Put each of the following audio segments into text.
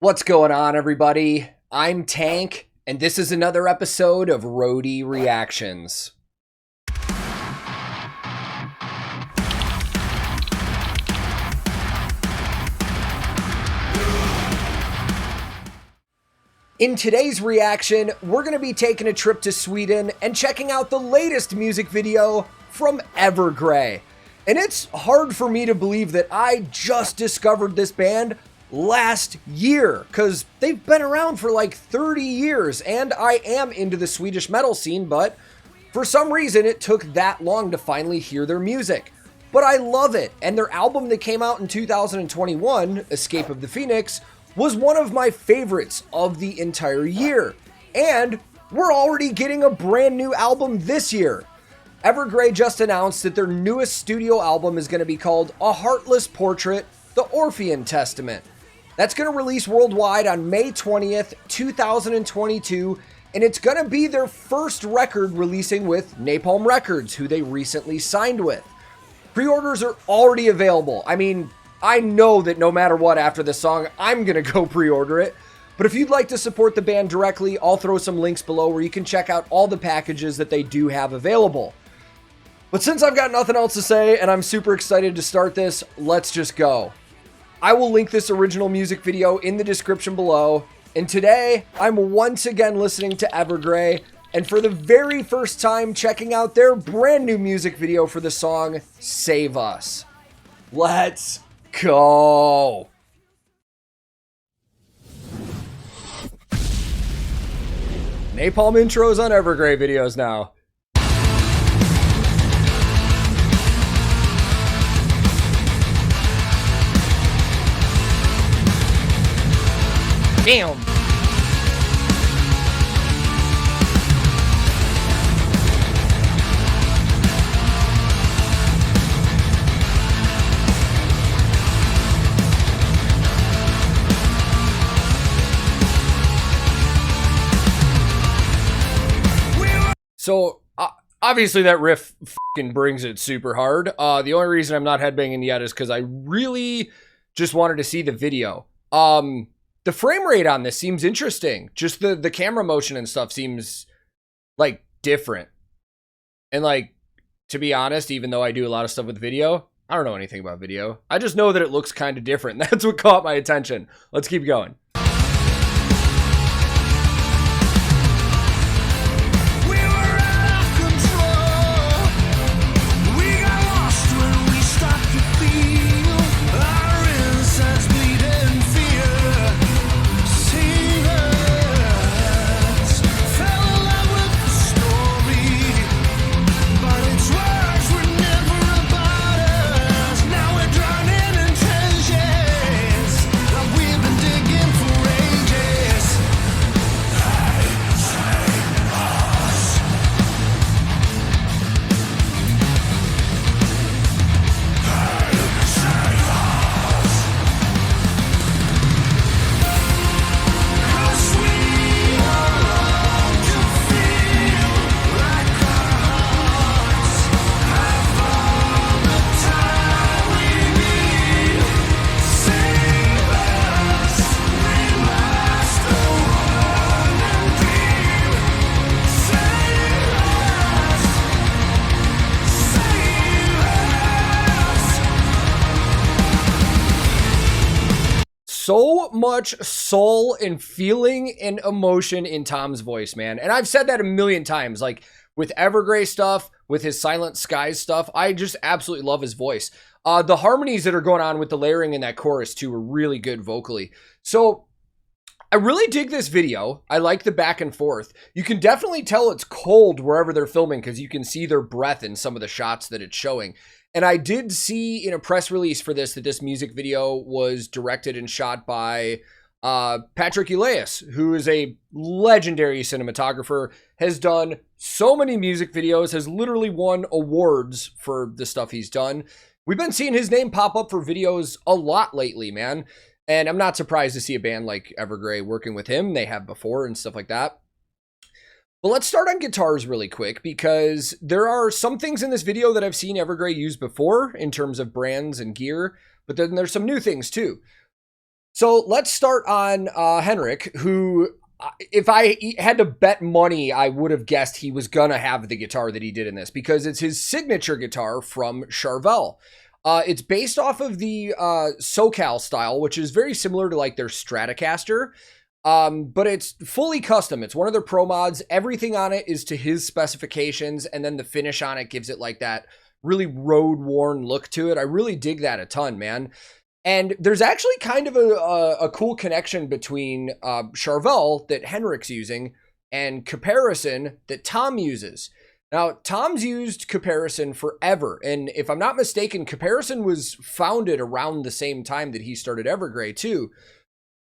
What's going on, everybody? I'm Tank, and this is another episode of Roadie Reactions. In today's reaction, we're going to be taking a trip to Sweden and checking out the latest music video from Evergrey. And it's hard for me to believe that I just discovered this band last year, because they've been around for like 30 years, and I am into the Swedish metal scene, but for some reason it took that long to finally hear their music. But I love it, and their album that came out in 2021, Escape of the Phoenix, was one of my favorites of the entire year. And we're already getting a brand new album this year. Evergrey just announced that their newest studio album is going to be called A Heartless Portrait, the ORPHEAN Testament. That's going to release worldwide on May 20th, 2022, and it's going to be their first record releasing with Napalm Records, who they recently signed with. Pre-orders are already available. I mean, I know that no matter what after this song, I'm going to go pre-order it. But if you'd like to support the band directly, I'll throw some links below where you can check out all the packages that they do have available. But since I've got nothing else to say and I'm super excited to start this, let's just go. I will link this original music video in the description below. And today, I'm once again listening to Evergrey, and for the very first time checking out their brand new music video for the song Save Us. Let's go. Napalm intros on Evergrey videos now. Damn. So, obviously that riff fucking brings it super hard. The only reason I'm not headbanging yet is because I really just wanted to see the video. The frame rate on this seems interesting. Just the camera motion and stuff seems like different. And like, to be honest, even though I do a lot of stuff with video, I don't know anything about video. I just know that it looks kind of different. That's what caught my attention. Let's keep going. So much soul and feeling and emotion in Tom's voice, man. And I've said that a million times, like with Evergrey stuff, with his Silent Skies stuff, I just absolutely love his voice. The harmonies that are going on with the layering in that chorus too are really good vocally. So I really dig this video. I like the back and forth. You can definitely tell it's cold wherever they're filming because you can see their breath in some of the shots that it's showing. And I did see in a press release for this that this music video was directed and shot by Patrick Elias, who is a legendary cinematographer, has done so many music videos, has literally won awards for the stuff he's done. We've been seeing his name pop up for videos a lot lately, man. And I'm not surprised to see a band like Evergrey working with him. They have before and stuff like that. But let's start on guitars really quick, because there are some things in this video that I've seen Evergrey use before in terms of brands and gear, but then there's some new things too. So let's start on Henrik, who, if I had to bet money, I would have guessed he was gonna have the guitar that he did in this, because it's his signature guitar from Charvel. It's based off of the SoCal style, which is very similar to like their Stratocaster, but it's fully custom. It's one of their pro mods. Everything on it is to his specifications, and then the finish on it gives it like that really road-worn look to it. I really dig that a ton, man. And there's actually kind of a cool connection between Charvel that Henrik's using and Caparison that Tom uses. Now, Tom's used Caparison forever, and if I'm not mistaken, Caparison was founded around the same time that he started Evergrey too.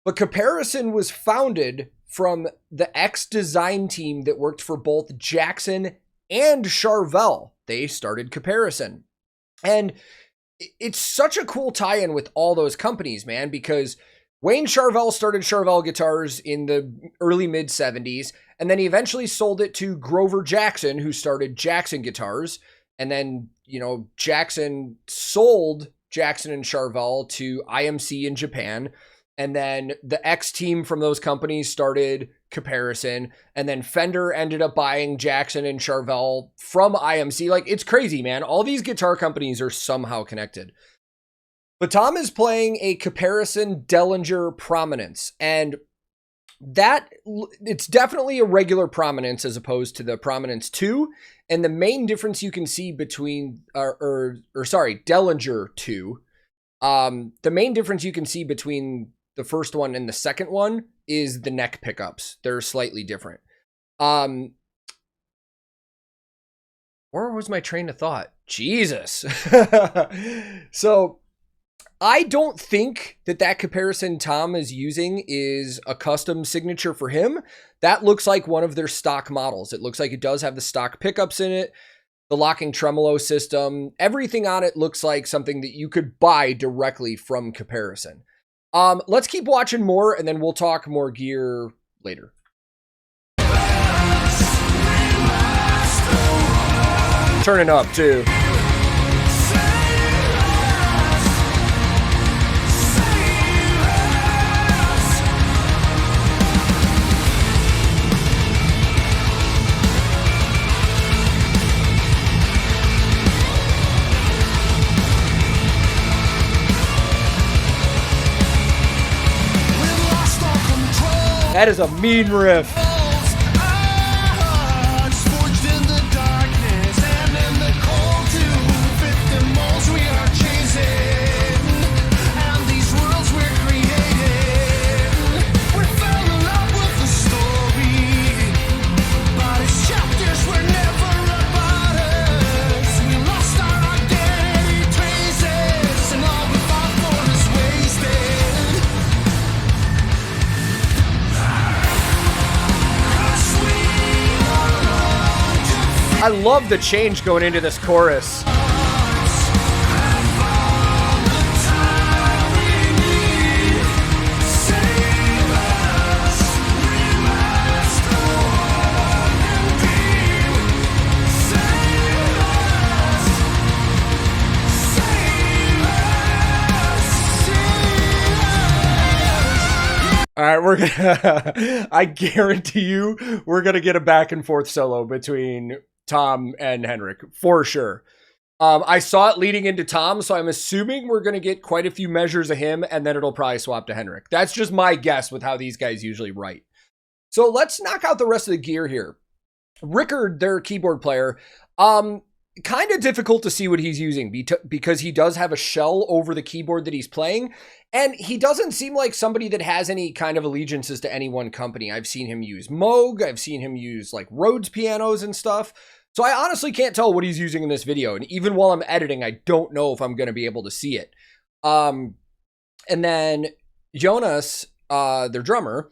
But Caparison was founded from the ex-design team that worked for both Jackson and Charvel. They started Caparison. And it's such a cool tie-in with all those companies, man, because Wayne Charvel started Charvel Guitars in the early mid-70s, and then he eventually sold it to Grover Jackson, who started Jackson Guitars, and then, you know, Jackson sold Jackson and Charvel to IMC in Japan, and then the ex-team from those companies started Caparison, and then Fender ended up buying Jackson and Charvel from IMC. Like, it's crazy, man. All these guitar companies are somehow connected. But Tom is playing a Caparison Dellinger Prominence, and it's definitely a regular Prominence as opposed to the Prominence 2, and the main difference you can see between, Dellinger 2, the main difference you can see between the first one and the second one is the neck pickups. They're slightly different. Where was my train of thought? Jesus. So I don't think that Caparison Tom is using is a custom signature for him. That looks like one of their stock models. It looks like it does have the stock pickups in it, the locking tremolo system. Everything on it looks like something that you could buy directly from Caparison. Let's keep watching more, and then we'll talk more gear later. Turning up too. That is a mean riff. I love the change going into this chorus. All right, we're gonna, I guarantee you, we're gonna get a back and forth solo between Tom and Henrik, for sure. I saw it leading into Tom, so I'm assuming we're going to get quite a few measures of him, and then it'll probably swap to Henrik. That's just my guess with how these guys usually write. So let's knock out the rest of the gear here. Rickard, their keyboard player, kind of difficult to see what he's using because he does have a shell over the keyboard that he's playing, and he doesn't seem like somebody that has any kind of allegiances to any one company. I've seen him use Moog, I've seen him use like Rhodes pianos and stuff. So I honestly can't tell what he's using in this video. And even while I'm editing, I don't know if I'm going to be able to see it. And then Jonas, their drummer,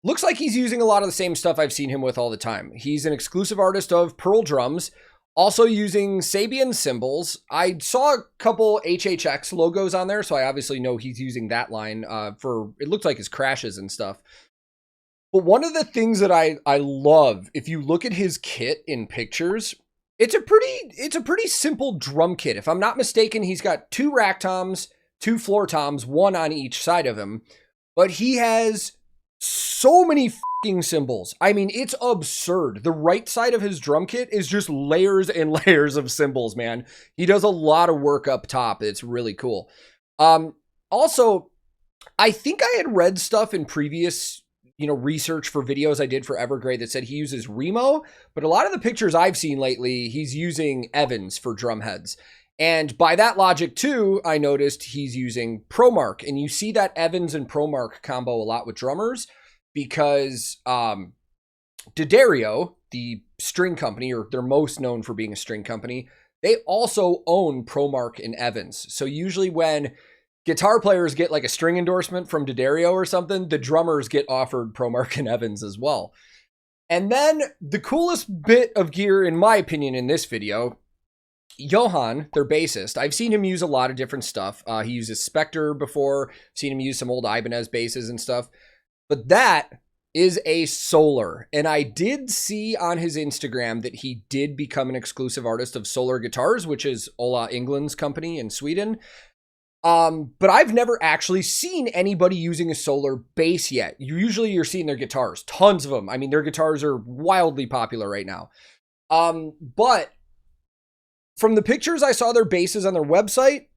looks like he's using a lot of the same stuff I've seen him with all the time. He's an exclusive artist of Pearl drums, also using Sabian cymbals. I saw a couple HHX logos on there, so I obviously know he's using that line for, it looks like his crashes and stuff. But one of the things that I love, if you look at his kit in pictures, it's a pretty simple drum kit. If I'm not mistaken, he's got 2 rack toms, 2 floor toms, 1 on each side of him, but he has so many fucking cymbals. I mean, it's absurd. The right side of his drum kit is just layers and layers of cymbals, man. He does a lot of work up top. It's really cool. Also, I think I had read stuff in previous, research for videos I did for Evergrey that said he uses Remo, but a lot of the pictures I've seen lately, he's using Evans for drum heads. And by that logic too, I noticed he's using ProMark, and you see that Evans and ProMark combo a lot with drummers because D'Addario, the string company, or they're most known for being a string company, they also own ProMark and Evans. So usually when guitar players get like a string endorsement from D'Addario or something, the drummers get offered ProMark and Evans as well. And then the coolest bit of gear, in my opinion, in this video, Johan, their bassist, I've seen him use a lot of different stuff. He uses Spectre before, seen him use some old Ibanez basses and stuff. But that is a Solar. And I did see on his Instagram that he did become an exclusive artist of Solar Guitars, which is Ola England's company in Sweden. But I've never actually seen anybody using a Solar bass yet. Usually you're seeing their guitars, tons of them. I mean, their guitars are wildly popular right now. But from the pictures I saw their basses on their website,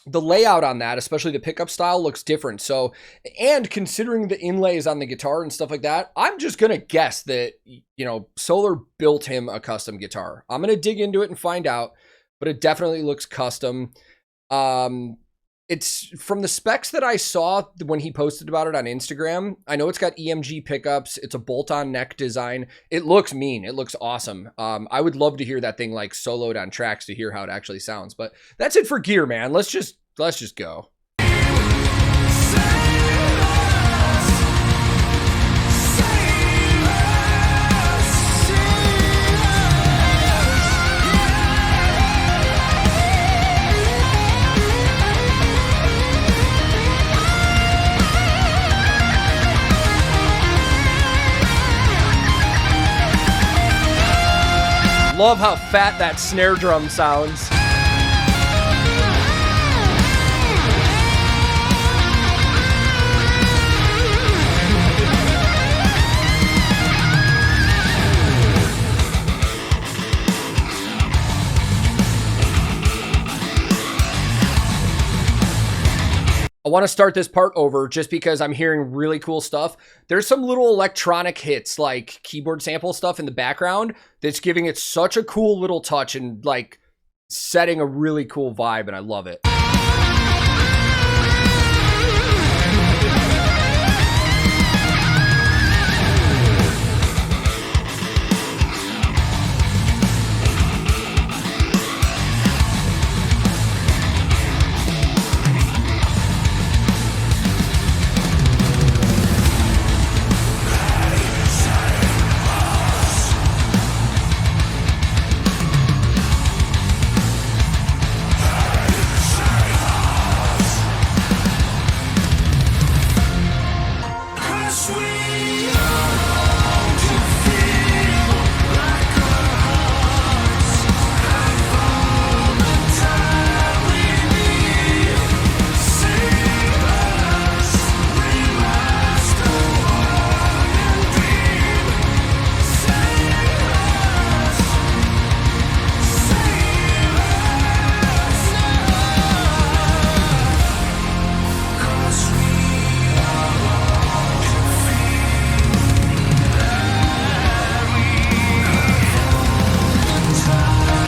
the layout on that, especially the pickup style, looks different. So, and considering the inlays on the guitar and stuff like that, I'm just going to guess that, Solar built him a custom guitar. I'm going to dig into it and find out, but it definitely looks custom. It's from the specs that I saw when he posted about it on Instagram. I know it's got EMG pickups. It's a bolt-on neck design. It looks mean. It looks awesome. I would love to hear that thing like soloed on tracks to hear how it actually sounds, but that's it for gear, man. Let's just go. Love how fat that snare drum sounds. I want to start this part over just because I'm hearing really cool stuff. There's some little electronic hits like keyboard sample stuff in the background that's giving it such a cool little touch and like setting a really cool vibe, and I love it.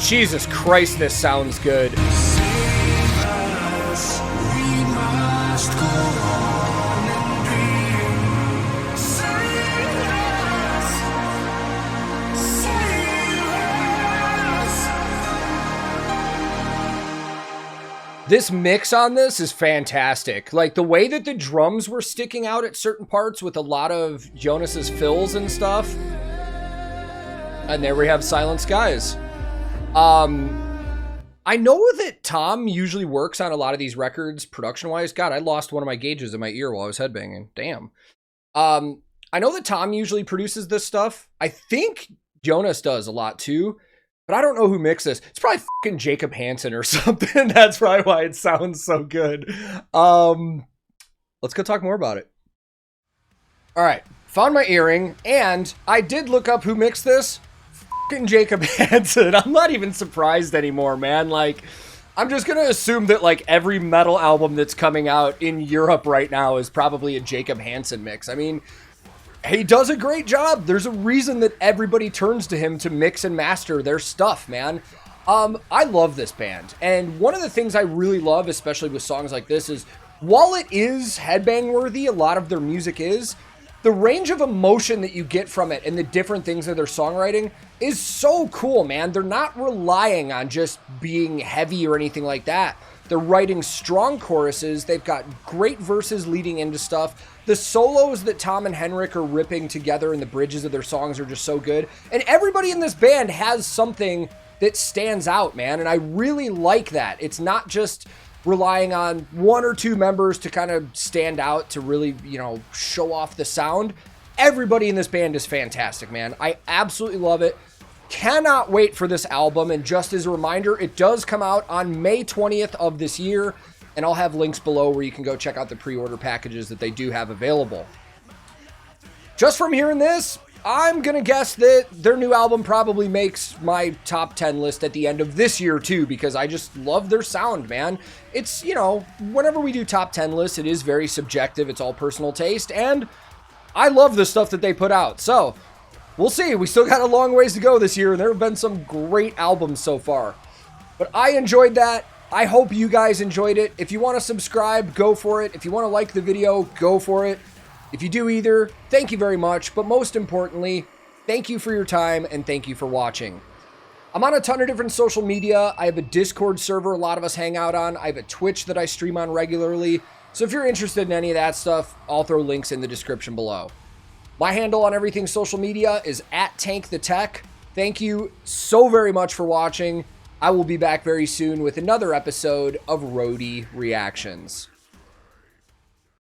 Jesus Christ, this sounds good. This mix on this is fantastic. Like the way that the drums were sticking out at certain parts with a lot of Jonas's fills and stuff. And there we have Silent Skies. I know that Tom usually works on a lot of these records production-wise. God, I lost one of my gauges in my ear while I was headbanging. Damn. I know that Tom usually produces this stuff. I think Jonas does a lot too, but I don't know who mixed this. It's probably fucking Jacob Hansen or something. That's probably why it sounds so good. Let's go talk more about it. All right, found my earring, and I did look up who mixed this. Fucking Jacob Hansen. I'm not even surprised anymore, man. Like, I'm just gonna assume that like every metal album that's coming out in Europe right now is probably a Jacob Hansen mix. I mean, he does a great job. There's a reason that everybody turns to him to mix and master their stuff, man. I love this band, and one of the things I really love, especially with songs like this, is while it is headbang worthy, a lot of their music is, the range of emotion that you get from it and the different things of their songwriting is so cool, man. They're not relying on just being heavy or anything like that. They're writing strong choruses. They've got great verses leading into stuff. The solos that Tom and Henrik are ripping together in the bridges of their songs are just so good. And everybody in this band has something that stands out, man. And I really like that. It's not just relying on one or two members to kind of stand out to really, you know, show off the sound. Everybody in this band is fantastic, man. I absolutely love it. Cannot wait for this album. And just as a reminder, it does come out on May 20th of this year. And I'll have links below where you can go check out the pre-order packages that they do have available. Just from hearing this, I'm going to guess that their new album probably makes my top 10 list at the end of this year too, because I just love their sound, man. It's, you know, whenever we do top 10 lists, it is very subjective. It's all personal taste, and I love the stuff that they put out. So we'll see. We still got a long ways to go this year, and there have been some great albums so far. But I enjoyed that. I hope you guys enjoyed it. If you want to subscribe, go for it. If you want to like the video, go for it. If you do either, thank you very much. But most importantly, thank you for your time and thank you for watching. I'm on a ton of different social media. I have a Discord server a lot of us hang out on. I have a Twitch that I stream on regularly. So if you're interested in any of that stuff, I'll throw links in the description below. My handle on everything social media is @TankTheTech. Thank you so very much for watching. I will be back very soon with another episode of Roadie Reactions.